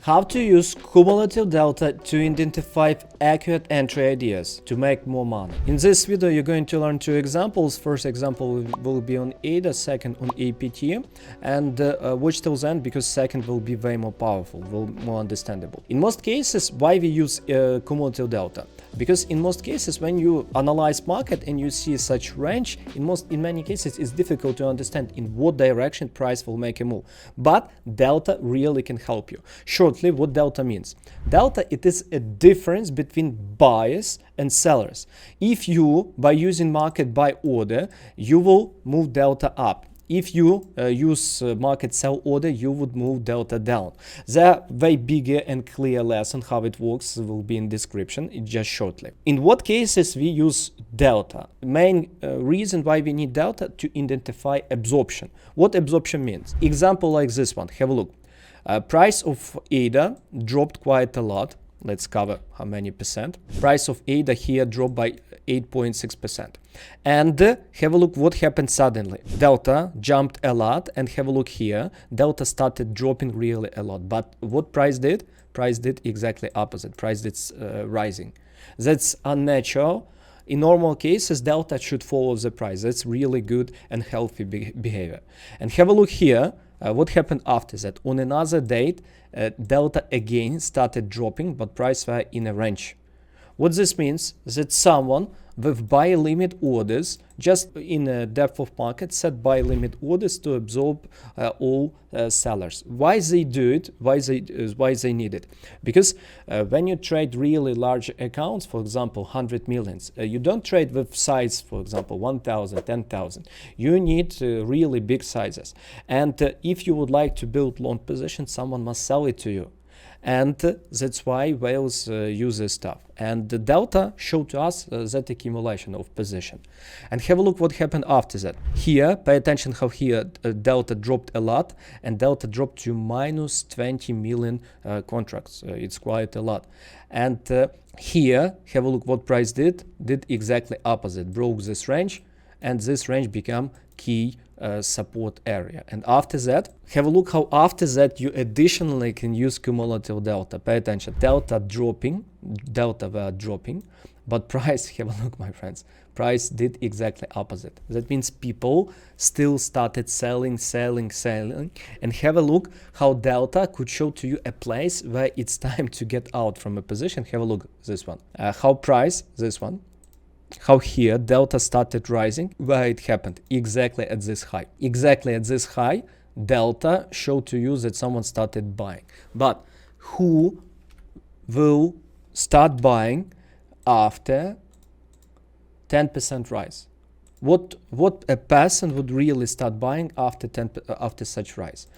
How to use cumulative delta to identify accurate entry ideas to make more money. In this video, you're going to learn two examples. First example will be on ADA, second on APT, and watch till then because second will be way more powerful, more understandable. In most cases, why we use cumulative delta? Because in most cases, when you analyze market and you see such range, in many cases, it's difficult to understand in what direction price will make a move. But delta really can help you. Shortly, what delta means? Delta, it is a difference between buyers and sellers. If you, by using market buy order, you will move delta up. If you use market sell order, you would move delta down. The way bigger and clear lesson how it works will be in description just shortly. In what cases we use delta? Main reason why we need delta to identify absorption. What absorption means? Example like this one. Have a look. Price of ADA dropped quite a lot. Let's cover how many percent. Price of ADA here dropped by 8.6%. And have a look what happened suddenly. Delta jumped a lot, and have a look here. Delta started dropping really a lot. But what price did? Price did exactly opposite. Price did rising. That's unnatural. In normal cases, delta should follow the price. That's really good and healthy behavior. And have a look here. What happened after that? On another date, delta again started dropping, but price were in a range. What this means is that someone with buy limit orders, just in a depth of market, set buy limit orders to absorb all sellers. Why they do it? Why they need it? Because when you trade really large accounts, for example, 100 millions, you don't trade with size, for example, 1,000, 10,000. You need really big sizes. And if you would like to build long position, someone must sell it to you. And that's why whales use this stuff. And the delta showed to us that accumulation of position. And have a look what happened after that. Here, pay attention how here delta dropped a lot, and delta dropped to minus 20 million contracts. It's quite a lot. And here, have a look what price did exactly opposite. Broke this range, and this range became key support area. And after that, have a look how after that you additionally can use cumulative delta. Pay attention. Delta were dropping, but price, have a look, my friends, price did exactly opposite. That means people still started selling, and have a look how delta could show to you a place where it's time to get out from a position. Have a look, this one. How price, this one. How here delta started rising, where it happened exactly at this high. Exactly at this high, delta showed to you that someone started buying. But who will start buying after 10% rise? What a person would really start buying after such rise?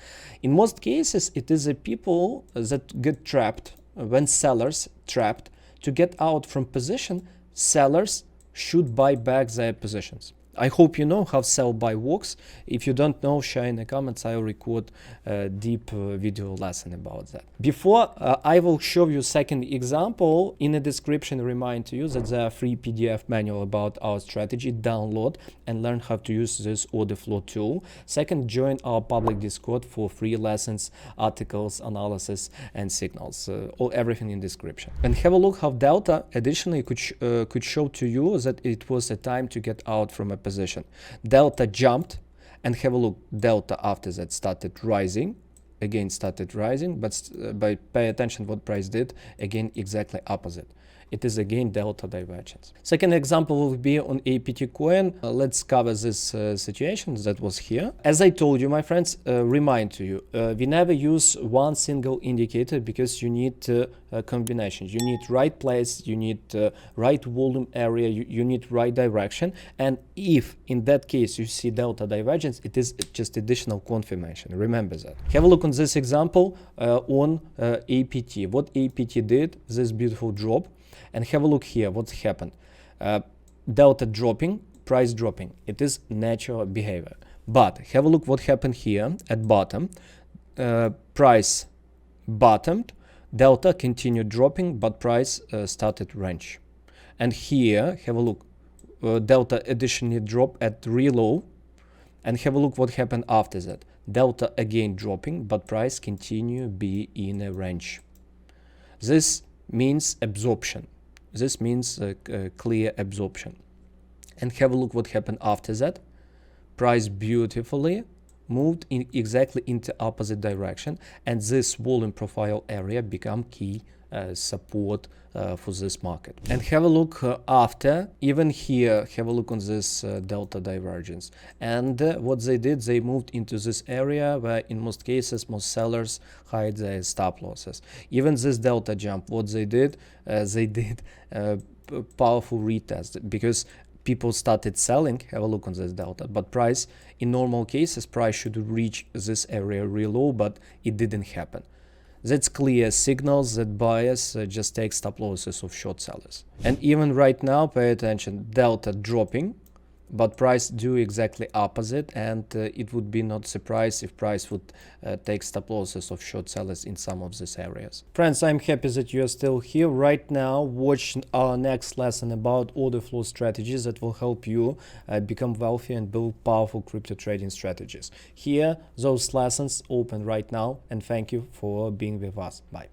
In most cases, it is the people that get trapped. When sellers trapped, to get out from position, sellers should buy back their positions. I hope you know how sell-buy works. If you don't know, share in the comments. I'll record a deep video lesson about that. Before I will show you second example, in the description remind you that there are free PDF manual about our strategy. Download and learn how to use this order flow tool. Second, join our public Discord for free lessons, articles, analysis, and signals. Everything in description. And have a look how delta additionally could show to you that it was a time to get out from a position. Delta jumped, and have a look, delta after that started rising, but pay attention what price did, again exactly opposite. It is again delta divergence. Second example will be on APT coin. Let's cover this situation that was here. As I told you, my friends, remind you, we never use one single indicator because you need combinations. You need right place, you need right volume area, you need right direction. And if in that case you see delta divergence, it is just additional confirmation. Remember that. Have a look on this example on APT. What APT did, this beautiful drop. And have a look here, what's happened. Delta dropping, price dropping. It is natural behavior. But have a look what happened here at bottom. Price bottomed, delta continued dropping, but price started range. And here, have a look, delta additionally dropped at real low. And have a look what happened after that. delta again dropping, but price continue be in a range. This means absorption. This means clear absorption. And have a look what happened after that. Price beautifully moved in exactly into opposite direction, and this volume profile area become key support for this market. And have a look after, even here, have a look on this delta divergence. And what they did, they moved into this area where in most cases most sellers hide their stop losses. Even this delta jump, what they did powerful retest, because people started selling. Have a look on this delta, but price in normal cases price should reach this area real low, but it didn't happen. That's clear signals that buyers just take stop losses of short sellers. And even right now, pay attention, delta dropping, but price do exactly opposite, and it would be not surprised if price would take stop losses of short sellers in some of these areas. Friends, I'm happy that you are still here right now. Watch our next lesson about order flow strategies that will help you become wealthy and build powerful crypto trading strategies. Here, those lessons open right now, and thank you for being with us. Bye.